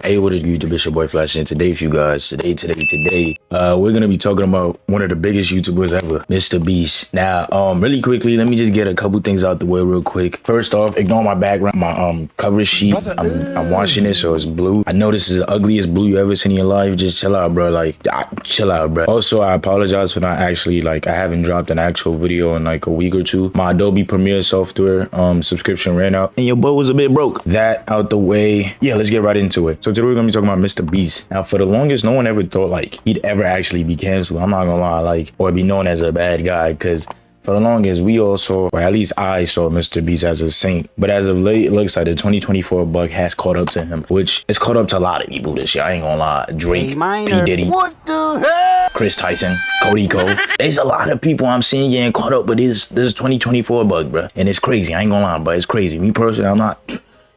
Hey, what is YouTube? It's your boy Flash, and today, for you guys, today, we're gonna be talking about one of the biggest YouTubers ever, MrBeast. Now, really quickly, let me just get a couple things out the way real quick. First off, ignore my background, my cover sheet. I'm washing it, so it's blue. I know this is the ugliest blue you ever seen in your life. Just chill out, bro. Like, chill out, bro. Also, I apologize for not actually I haven't dropped an actual video in like a week or two. My Adobe Premiere software subscription ran out, and your boy was a bit broke. That out the way. Yeah, let's get right into it. So today we're gonna be talking about MrBeast. Now, for the longest, no one ever thought like he'd ever actually be canceled. I'm not gonna lie, or be known as a bad guy, because for the longest, we all saw, or at least I saw, MrBeast as a saint. But as of late, it looks like the 2024 bug has caught up to him, which is caught up to a lot of people this year. I ain't gonna lie. Drake, P. Diddy, what the hell? Chris Tyson, Cody Cole. There's a lot of people I'm seeing getting caught up with this 2024 bug, bro. And it's crazy. I ain't gonna lie, but it's crazy. Me personally, I'm not...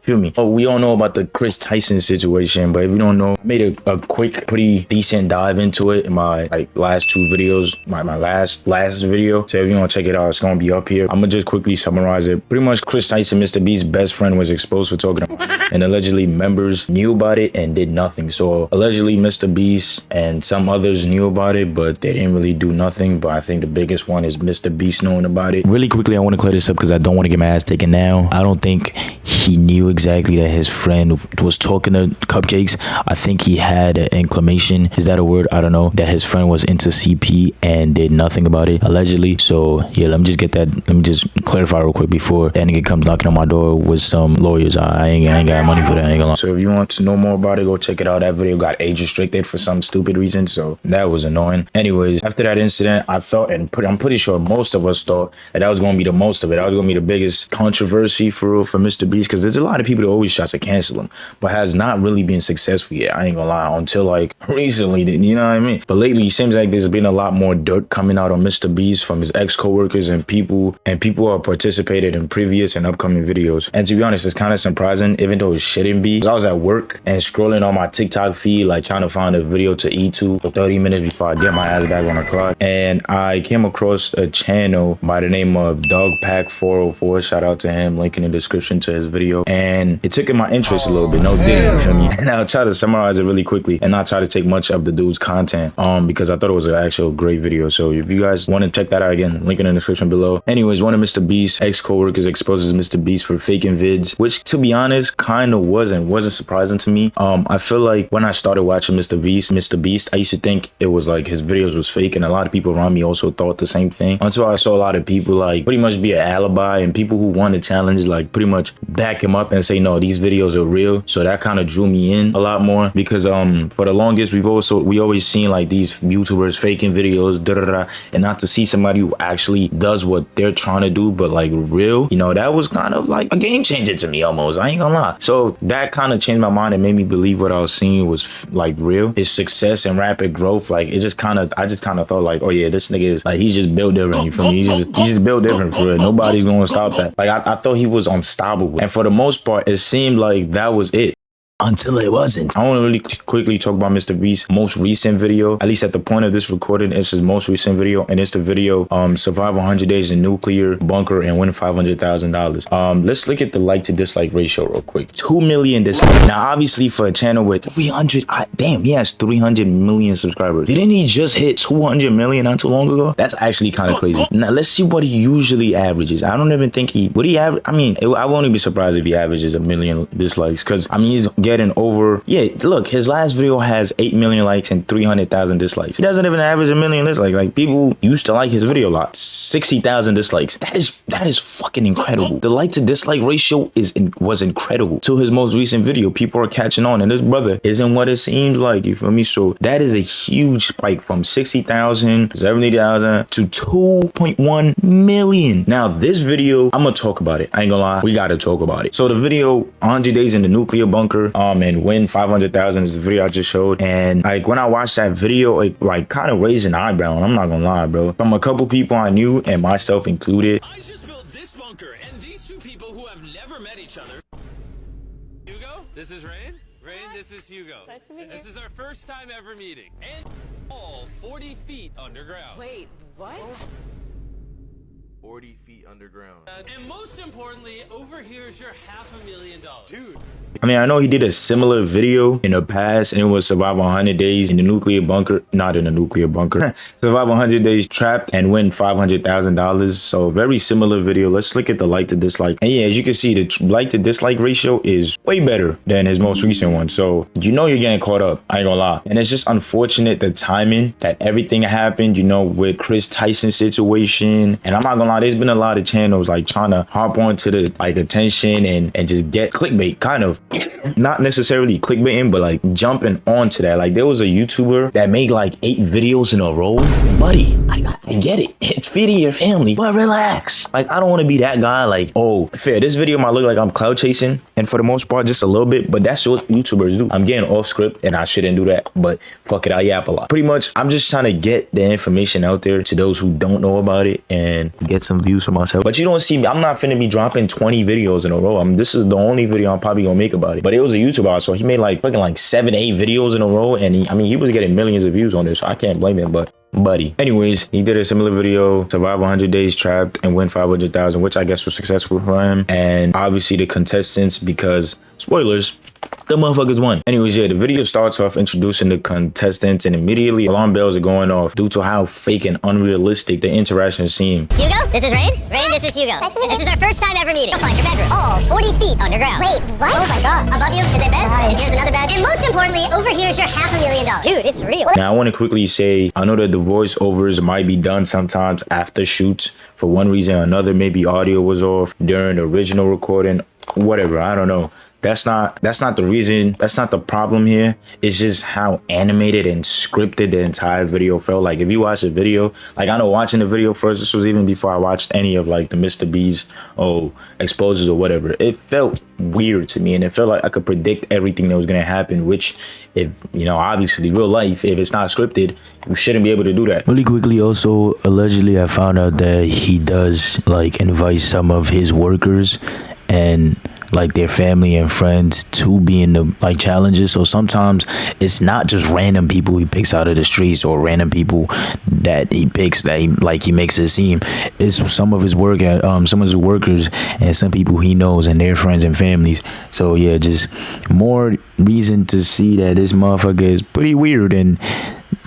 Feel me? Oh, we all know about the Chris Tyson situation, but if you don't know, I made a quick, pretty decent dive into it in my last two videos, my last video. So if you want to check it out, it's gonna be up here. I'm gonna just quickly summarize it. Pretty much, Chris Tyson, MrBeast's best friend, was exposed for talking about it, and allegedly members knew about it and did nothing. So allegedly, MrBeast and some others knew about it, but they didn't really do nothing. But I think the biggest one is MrBeast knowing about it. Really quickly, I want to clear this up because I don't want to get my ass taken now. I don't think he knew exactly that his friend was talking to cupcakes. I think he had an inclination, is that a word? I don't know, that his friend was into CP and did nothing about it, allegedly. So yeah, let me just clarify real quick before that nigga comes knocking on my door with some lawyers. I ain't got money for that, I ain't gonna lie. So if you want to know more about it, go check it out. That video got age restricted for some stupid reason, so that was annoying. Anyways, after that incident, I thought, and I'm pretty sure most of us thought, that was gonna be the most of it. That was gonna be the biggest controversy for real for MrBeast, because there's a lot of people that always try to cancel him, but has not really been successful yet. I ain't gonna lie, until like recently, you know what I mean? But lately, it seems like there's been a lot more dirt coming out on MrBeast from his ex-co-workers and people who have participated in previous and upcoming videos. And to be honest, it's kind of surprising, even though it shouldn't be. I was at work and scrolling on my TikTok feed, like trying to find a video to eat to for 30 minutes before I get my ass back on the clock, and I came across a channel by the name of Dogpack404. Shout out to him, link in the description to his video, and it took in my interest a little bit, no dig, you feel me? And I'll try to summarize it really quickly and not try to take much of the dude's content, because I thought it was an actual great video. So if you guys want to check that out, again, link in the description below. Anyways, one of MrBeast's ex-co-workers exposes MrBeast for faking vids, which, to be honest, kind of wasn't surprising to me. I feel like when I started watching MrBeast, I used to think it was like his videos was fake, and a lot of people around me also thought the same thing, until I saw a lot of people like pretty much be an alibi, and people who won the challenge like pretty much back him up and say, no, these videos are real. So that kind of drew me in a lot more, because for the longest, we always seen like these YouTubers faking videos, and not to see somebody who actually does what they're trying to do, but like real, you know, that was kind of like a game changer to me almost. I ain't gonna lie. So that kind of changed my mind and made me believe what I was seeing was like real. His success and rapid growth, like I just kind of thought like, oh yeah, this nigga is like, he's just built different. You feel me? He's just built different for real. Nobody's gonna stop that. Like I thought he was unstoppable, and for the most part, it seemed like that was it. Until it wasn't. I want to really quickly talk about MrBeast's most recent video. At least at the point of this recording, it's his most recent video, and it's the video survive 100 days in nuclear bunker and win $500,000. Let's look at the like to dislike ratio real quick. 2 million dislikes. Now obviously, for a channel with 300, damn, he has 300 million subscribers. Didn't he just hit 200 million not too long ago? That's actually kind of crazy. Now let's see what he usually averages. I don't even think would he average. I mean, I won't even be surprised if he averages 1 million dislikes, because I mean, he's getting over, yeah, look, his last video has 8 million likes and 300,000 dislikes. He doesn't even average 1 million dislikes. Like, people used to like his video a lot. 60,000 dislikes. That is fucking incredible. The like to dislike ratio was incredible. To his most recent video, people are catching on, and this brother isn't what it seems like, you feel me? So that is a huge spike from 60,000, 70,000 to 2.1 million. Now this video, I'm gonna talk about it. I ain't gonna lie, we gotta talk about it. So the video, 100 days in the nuclear bunker, and win 500,000 is the video I just showed. And like when I watched that video, it like kind of raised an eyebrow, and I'm not gonna lie, bro. From a couple people I knew, and myself included. I just built this bunker, and these two people who have never met each other. Hugo, this is Rain. Rain, this is Hugo. Nice to meet you. This is our first time ever meeting, and all 40 feet underground. Wait, what? 40 feet underground. And most importantly, over here is your $500,000. Dude. I mean, I know he did a similar video in the past, and it was survive 100 days in the nuclear bunker. Not in the nuclear bunker. Survive 100 days trapped and win $500,000. So very similar video. Let's look at the like to dislike. And yeah, as you can see, the like to dislike ratio is way better than his most recent one. So you know you're getting caught up. I ain't gonna lie. And it's just unfortunate the timing that everything happened, you know, with Chris Tyson's situation. And I'm not gonna lie, there's been a lot of channels like trying to hop onto the like attention and just get clickbait, kind of. Not necessarily clickbaiting, but like jumping onto that. Like there was a YouTuber that made like 8 videos in a row. Buddy, I get it. It's feeding your family, but relax. Like I don't want to be that guy. Like, oh, fair, this video might look like I'm cloud chasing, and for the most part, just a little bit. But that's what YouTubers do. I'm getting off script, and I shouldn't do that. But fuck it, I yap a lot. Pretty much, I'm just trying to get the information out there to those who don't know about it and get some views for myself. But you don't see me. I'm not finna be dropping 20 videos in a row. This is the only video I'm probably gonna make about it. But it was a YouTuber, so he made like fucking like 7, 8 videos in a row, and he was getting millions of views on this, so I can't blame him. But buddy, anyways, he did a similar video, survive 100 days trapped and win 500,000, which I guess was successful for him. And obviously the contestants, because spoilers, the motherfuckers won. Anyways, yeah, the video starts off introducing the contestants, and immediately alarm bells are going off due to how fake and unrealistic the interactions seem. Hugo, this is Rain. Rain, this is Hugo. And this is our first time ever meeting. You'll find your bedroom, all 40 feet underground. Wait, what? Oh my god. Above you is a bed, and here's another bed. And most importantly, over here is your $500,000. Dude, it's real. Now, I want to quickly say, I know that the voiceovers might be done sometimes after shoots. For one reason or another, maybe audio was off during the original recording, whatever, I don't know. That's not the reason. That's not the problem here. It's just how animated and scripted the entire video felt. Like if you watch the video, like I know watching the video first, this was even before I watched any of like the MrBeast exposures or whatever. It felt weird to me, and it felt like I could predict everything that was gonna happen, which, if you know, obviously real life, if it's not scripted, you shouldn't be able to do that. Really quickly, also allegedly I found out that he does like invite some of his workers and like their family and friends to be in the like challenges. So sometimes it's not just random people he picks out of the streets or random people that he picks that he makes it seem. It's some of his some of his workers and some people he knows and their friends and families. So yeah, just more reason to see that this motherfucker is pretty weird and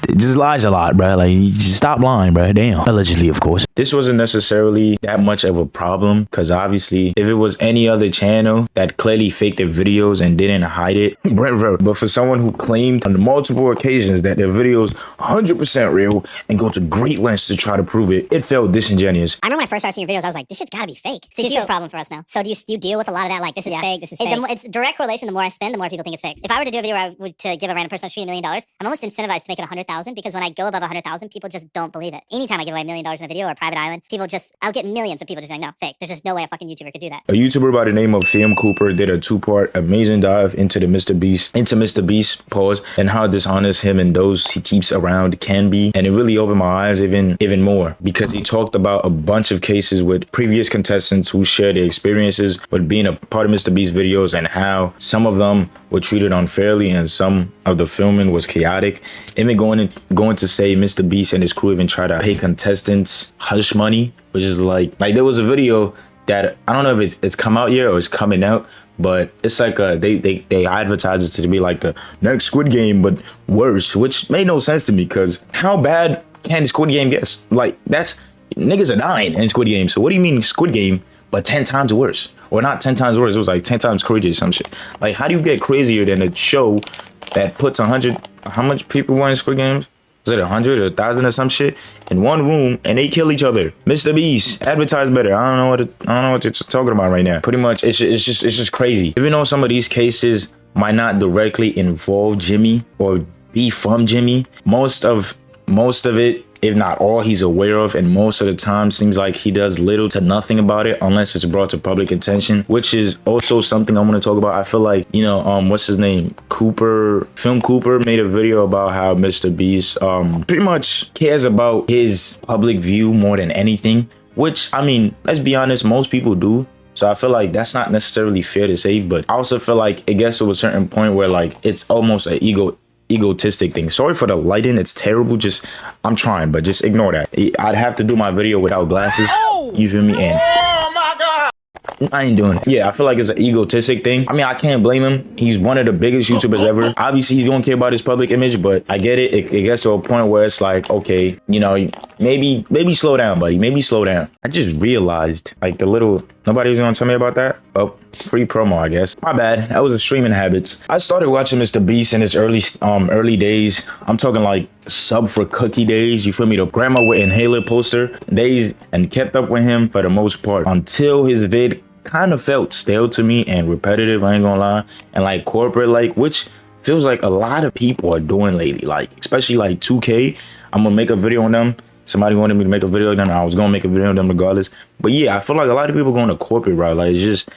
it just lies a lot, bro. Like, you just stop lying, bro. Damn. Allegedly, of course. This wasn't necessarily that much of a problem, because obviously, if it was any other channel that clearly faked their videos and didn't hide it, bro. But for someone who claimed on multiple occasions that their videos 100% real and go to great lengths to try to prove it, it felt disingenuous. I remember when I first started seeing your videos, I was like, this shit's gotta be fake. It's a huge problem for us now. So do you deal with a lot of that? Like, this is fake, this is fake. It's direct correlation. The more I spend, the more people think it's fake. If I were to do a video where I would to give a random person on stream $1 million, I'm almost incentivized to make it 100,000, because when I go above 100,000, people just don't believe it. Anytime I give away $1 million in a video or a private island, I'll get millions of people just going, no, fake. There's just no way a fucking YouTuber could do that. A YouTuber by the name of Film Cooper did a 2-part amazing dive into MrBeast, pause, and how dishonest him and those he keeps around can be. And it really opened my eyes even more, because he talked about a bunch of cases with previous contestants who shared their experiences with being a part of MrBeast videos, and how some of them were treated unfairly and some of the filming was chaotic. Even going to say MrBeast and his crew even try to pay contestants hush money, which is like there was a video that I don't know if it's come out yet or it's coming out, but it's like they advertise it to be like the next SquidGame but worse, which made no sense to me, because how bad can SquidGame get? Like, that's niggas are dying in SquidGame, so what do you mean SquidGame but 10 times worse? Or not 10 times worse, it was like 10 times crazy or some shit. Like, how do you get crazier than a show that puts 100, how much people were in Squid Games? Was it 100 or 1,000 or some shit in one room, and they kill each other? MrBeast advertised better. I don't know what you're talking about right now. Pretty much, it's just crazy. Even though some of these cases might not directly involve Jimmy or be from Jimmy, most of it, if not all, he's aware of, and most of the time seems like he does little to nothing about it unless it's brought to public attention, which is also something I want to talk about. I feel like, you know, what's his name? Film Cooper made a video about how MrBeast pretty much cares about his public view more than anything, which, I mean, let's be honest, most people do. So I feel like that's not necessarily fair to say, but I also feel like it gets to a certain point where like it's almost an egotistic thing. Sorry for the lighting, it's terrible. I'm trying, but just ignore that. I'd have to do my video without glasses. You feel me? And I ain't doing it. Yeah, I feel like it's an egotistic thing. I mean, I can't blame him. He's one of the biggest YouTubers ever. Obviously, he's gonna care about his public image, but I get it. It gets to a point where it's like, okay, you know, maybe slow down, buddy. Maybe slow down. I just realized, like, nobody was gonna tell me about that. Oh, free promo, I guess. My bad. That was the streaming habits. I started watching MrBeast in his early days. I'm talking like sub for cookie days. You feel me? The grandma with inhaler poster days, and kept up with him for the most part until his vid kind of felt stale to me and repetitive, I ain't gonna lie, and like corporate, like, which feels like a lot of people are doing lately, like especially like 2K. I'm gonna make a video on them. Somebody wanted me to make a video on them. I was gonna make a video on them regardless. But yeah, I feel like a lot of people going to corporate route. Like, it's just,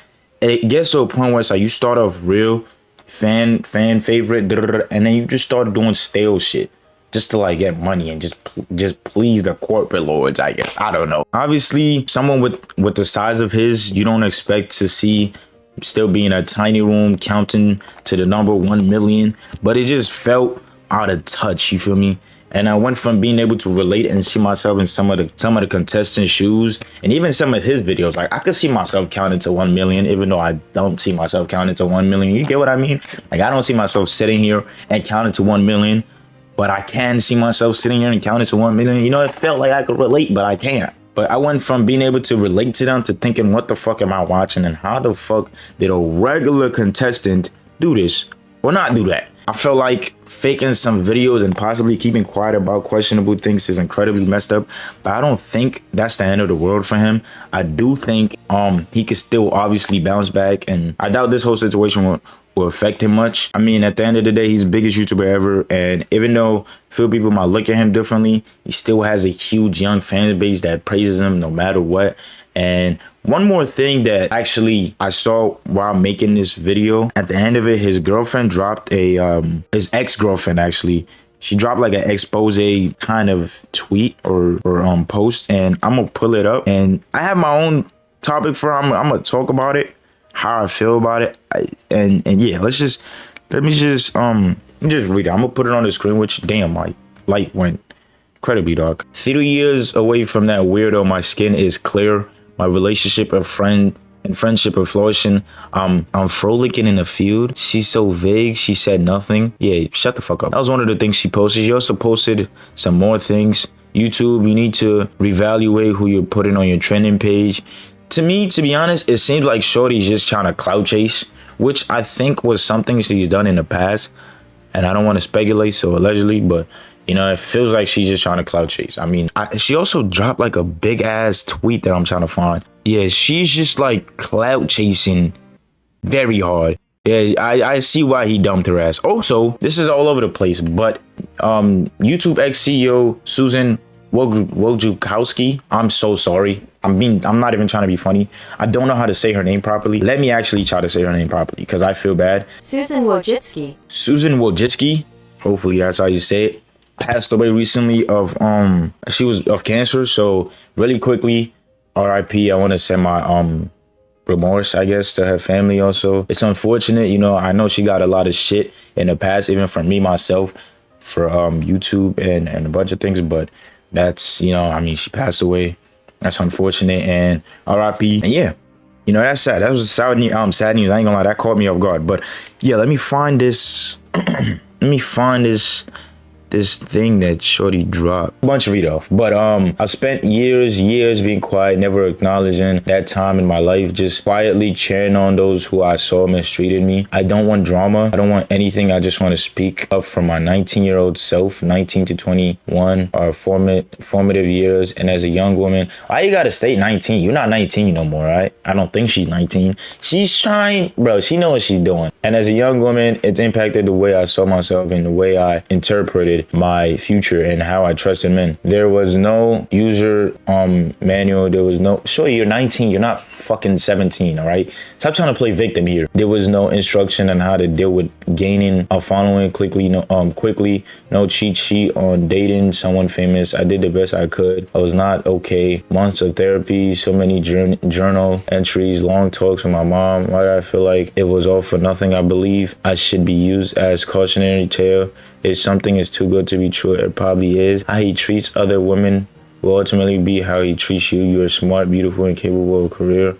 it gets to a point where it's like you start off real fan favorite, and then you just start doing stale shit just to like get money and just please the corporate lords, I guess. I don't know. Obviously, someone with the size of his, you don't expect to see still be in a tiny room counting to the number 1 million, but it just felt out of touch, you feel me? And I went from being able to relate and see myself in some of the contestants' shoes, and even some of his videos. Like, I could see myself counting to 1 million, even though I don't see myself counting to 1 million. You get what I mean? Like, I don't see myself sitting here and counting to 1 million. But I can see myself sitting here and counting to 1 million. You know, it felt like I could relate, but I can't. But I went from being able to relate to them to thinking, what the fuck am I watching? And how the fuck did a regular contestant do this or not do that? I felt like faking some videos and possibly keeping quiet about questionable things is incredibly messed up. But I don't think that's the end of the world for him. I do think he could still obviously bounce back. And I doubt this whole situation will affect him much. I mean, at the end of the day, he's the biggest YouTuber ever, and even though few people might look at him differently, he still has a huge young fan base that praises him no matter what. And one more thing that actually I saw while making this video, at the end of it, his girlfriend dropped a his ex-girlfriend actually, she dropped like an expose kind of tweet or post, and I'm gonna pull it up, and I have my own topic for I'm gonna talk about it, how I feel about it, and yeah, let me just read it. I'm gonna put it on the screen, which damn, my light went incredibly dark. 3 years away from that weirdo, my skin is clear, my relationship and friendship are flourishing. I'm frolicking in the field. She's so vague, she said nothing. Yeah, shut the fuck up. That was one of the things she posted. She also posted some more things. YouTube, you need to reevaluate who you're putting on your trending page. To me, to be honest, it seems like Shorty's just trying to clout chase, which I think was something she's done in the past. And I don't want to speculate, so allegedly, but you know, it feels like she's just trying to clout chase. I mean, she also dropped like a big ass tweet that I'm trying to find. Yeah, she's just like clout chasing very hard. Yeah, I see why he dumped her ass. Also, this is all over the place, but YouTube ex-CEO Susan Wojciechowski, I'm so sorry. I'm not even trying to be funny. I don't know how to say her name properly. Let me actually try to say her name properly because I feel bad. Susan Wojcicki. Susan Wojcicki, hopefully that's how you say it, passed away recently of she was of cancer. So really quickly, RIP. I want to send my remorse, I guess, to her family. Also, it's unfortunate, you know. I know she got a lot of shit in the past, even from me myself, for YouTube and a bunch of things, but that's, you know, I mean, she passed away. That's unfortunate, and RIP. And yeah, you know, that's sad. That was sad news. Sad news. I ain't gonna lie, that caught me off guard. But yeah, let me find this. Let me find this thing that Shorty dropped. Bunch of read off. But I spent years being quiet, never acknowledging that time in my life, just quietly cheering on those who I saw mistreated me. I don't want drama. I don't want anything. I just want to speak up for my 19-year-old self. 19 to 21 are formative years. And as a young woman, why you gotta stay 19? You're not 19 no more, right? I don't think she's 19. She's trying, bro. She knows what she's doing. And as a young woman, it's impacted the way I saw myself and the way I interpreted my future and how I trusted men. There was no user manual. There was no, sure, you're 19, you're not fucking 17, all right? Stop trying to play victim here. There was no instruction on how to deal with gaining a following quickly, no cheat sheet on dating someone famous. I did the best I could. I was not okay. Months of therapy, so many journal entries, long talks with my mom. Why did I feel like it was all for nothing? I believe I should be used as cautionary tale. If something is too good to be true, it probably is. How he treats other women will ultimately be how he treats you. You are smart, beautiful, and capable of a career,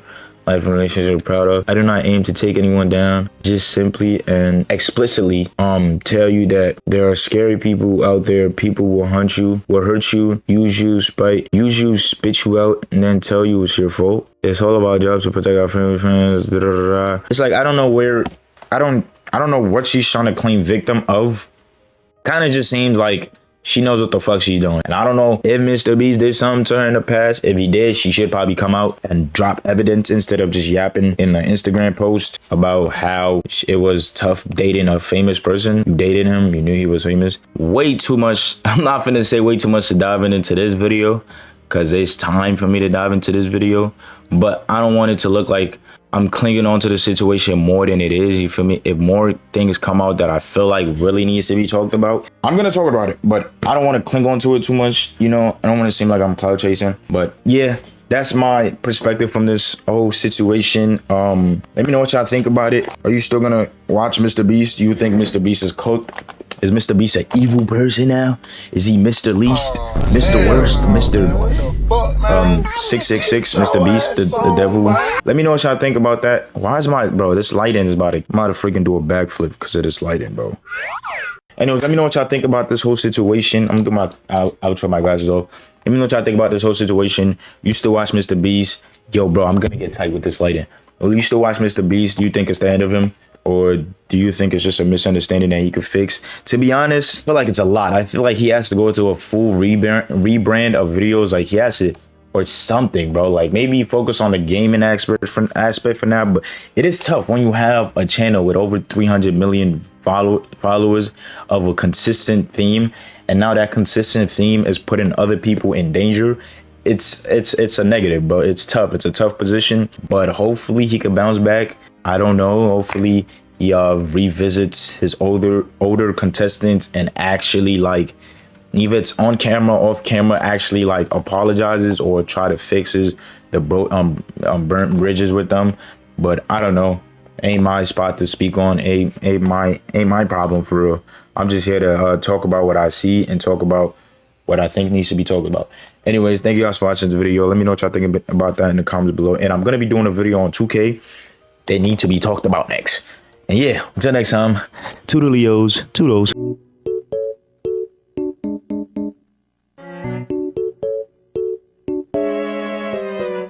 life, and relationship you're proud of. I do not aim to take anyone down. Just simply and explicitly tell you that there are scary people out there. People will hunt you, will hurt you, use you, spit you out, and then tell you it's your fault. It's all about jobs to protect our family, friends. Da, da, da, da. It's like, I don't know where, I don't know what she's trying to claim victim of. Kind of just seems like she knows what the fuck she's doing. And I don't know if MrBeast did something to her in the past. If he did, she should probably come out and drop evidence instead of just yapping in an Instagram post about how it was tough dating a famous person. You dated him, you knew he was famous. Way too much. I'm not finna say way too much to dive into this video, because it's time for me to dive into this video. But I don't want it to look like I'm clinging on to the situation more than it is. You feel me? If more things come out that I feel like really needs to be talked about, I'm gonna talk about it, but I don't want to cling on to it too much. You know, I don't want to seem like I'm cloud chasing. But yeah, that's my perspective from this whole situation. Let me know what y'all think about it. Are you still gonna watch MrBeast? Do you think MrBeast is cooked? Is MrBeast an evil person now? Is he Mr. Least, Mr. Worst, Mr. 666, MrBeast, the devil? Let me know what y'all think about that. Why is this lighting is about to, I'm about to freaking do a backflip because of this lighting, bro. Anyways, let me know what y'all think about this whole situation. I'm gonna do my outro, my glasses off. Let me know what y'all think about this whole situation. You still watch MrBeast? Yo, bro, I'm gonna get tight with this lighting. Well, you still watch MrBeast? Do you think it's the end of him? Or do you think it's just a misunderstanding that he could fix? To be honest, I feel like it's a lot. I feel like he has to go to a full rebrand of videos. Like he has to, or something, bro. Like maybe focus on the gaming aspect for now. But it is tough when you have a channel with over 300 million followers of a consistent theme. And now that consistent theme is putting other people in danger. It's a negative, bro. It's tough. It's a tough position. But hopefully he can bounce back. I don't know. Hopefully he revisits his older contestants and actually, like, either it's on camera, off camera, actually like apologizes or try to fix the burnt bridges with them. But I don't know. Ain't my spot to speak on. Ain't my problem for real. I'm just here to talk about what I see and talk about what I think needs to be talked about. Anyways, thank you guys for watching the video. Let me know what y'all think about that in the comments below. And I'm gonna be doing a video on 2K that need to be talked about next. And yeah, until next time, toodleos, toodles.